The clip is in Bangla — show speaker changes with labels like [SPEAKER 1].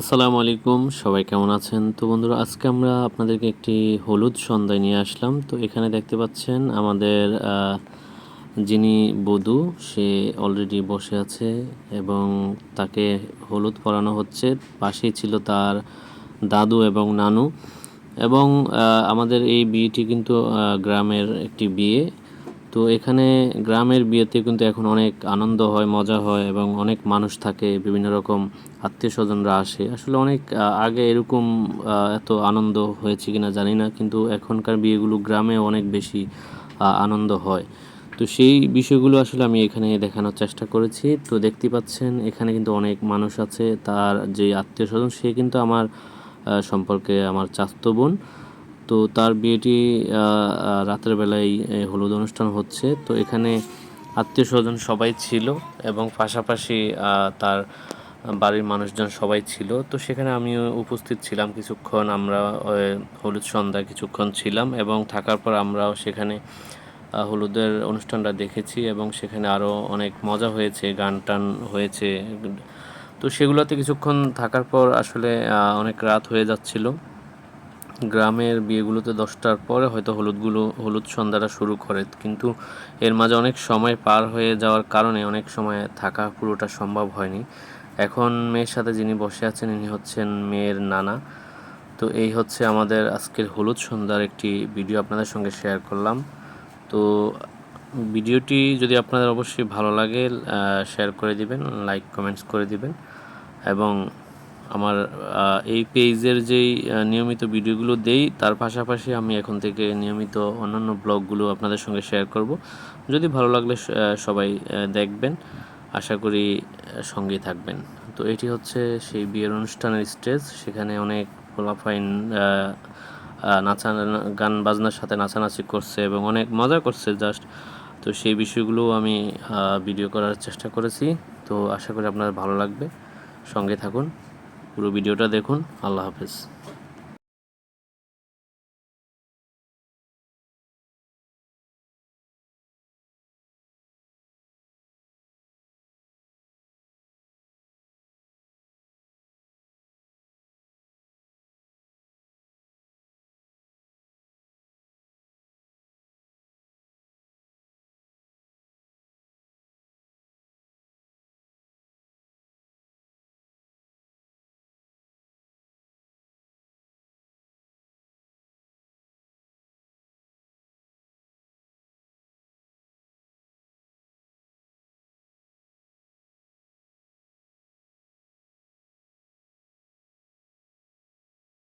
[SPEAKER 1] আসসালামু আলাইকুম, সবাই কেমন আছেন? তো বন্ধুরা, আজকে আমরা আপনাদেরকে একটি হলুদ সন্ধ্যায় নিয়ে আসলাম। তো এখানে দেখতে পাচ্ছেন আমাদের যিনি বধূ, সে অলরেডি বসে আছে এবং তাকে হলুদ পরানো হচ্ছে। পাশেই ছিল তার দাদু এবং নানু। এবং আমাদের এই বিয়েটি কিন্তু গ্রামের একটি বিয়ে। তো এখানে গ্রামের বিয়েতে কিন্তু এখন অনেক আনন্দ হয়, মজা হয় এবং অনেক মানুষ থাকে, বিভিন্ন রকম আত্মীয় স্বজনরা আসে। আসলে অনেক আগে এরকম এত আনন্দ হয়েছে কিনা জানি না, কিন্তু এখনকার বিয়েগুলো গ্রামে অনেক বেশি আনন্দ হয়। তো সেই বিষয়গুলো আসলে আমি এখানে দেখানোর চেষ্টা করেছি। তো দেখতে পাচ্ছেন এখানে কিন্তু অনেক মানুষ আছে। তার যে আত্মীয় স্বজন, সে কিন্তু আমার সম্পর্কে আমার চাচাতো বোন। তো তার বিয়েটি রাতের বেলায় হলুদ অনুষ্ঠান হচ্ছে। তো এখানে আত্মীয় স্বজন সবাই ছিল এবং পাশাপাশি তার বাড়ির মানুষজন সবাই ছিল। তো সেখানে আমিও উপস্থিত ছিলাম কিছুক্ষণ। আমরা হলুদ সন্ধ্যায় কিছুক্ষণ ছিলাম এবং থাকার পর আমরাও সেখানে হলুদের অনুষ্ঠানটা দেখেছি এবং সেখানে আরও অনেক মজা হয়েছে, গান টান হয়েছে। তো সেগুলোতে কিছুক্ষণ থাকার পর আসলে অনেক রাত হয়ে যাচ্ছিল। গ্রামের বিয়েগুলোতে 10টার পরে হয়তো হলুদ সন্ধ্যাটা শুরু করে, কিন্তু এর মাঝে অনেক সময় পার হয়ে যাওয়ার কারণে অনেক সময় থাকা পুরোটা সম্ভব হয়নি। এখন মেয়ের সাথে যিনি বসে আছেন, ইনি হচ্ছেন মেয়ের নানা। তো এই হচ্ছে আমাদের আজকের হলুদ সন্ধ্যার একটি ভিডিও আপনাদের সঙ্গে শেয়ার করলাম। তো ভিডিওটি যদি আপনাদের অবশ্যই ভালো লাগে, শেয়ার করে দিবেন, লাইক কমেন্টস করে দিবেন এবং আমার এই পেজের যেই নিয়মিত ভিডিওগুলো দেই, তার পাশাপাশি আমি এখন থেকে নিয়মিত অন্যান্য ব্লগগুলো আপনাদের সঙ্গে শেয়ার করব। যদি ভালো লাগলে সবাই দেখবেন, আশা করি সঙ্গেই থাকবেন। তো এটি হচ্ছে সেই বিয়ের অনুষ্ঠানের স্টেজ। সেখানে অনেক পোলাপাইন নাচা গান বাজনার সাথে নাচানাচি করছে এবং অনেক মজা করছে জাস্ট। তো সেই বিষয়গুলো আমি ভিডিও করার চেষ্টা করেছি। তো আশা করি আপনার ভালো লাগবে, সঙ্গে থাকুন, পুরো ভিডিওটা দেখুন। আল্লাহ হাফেজ।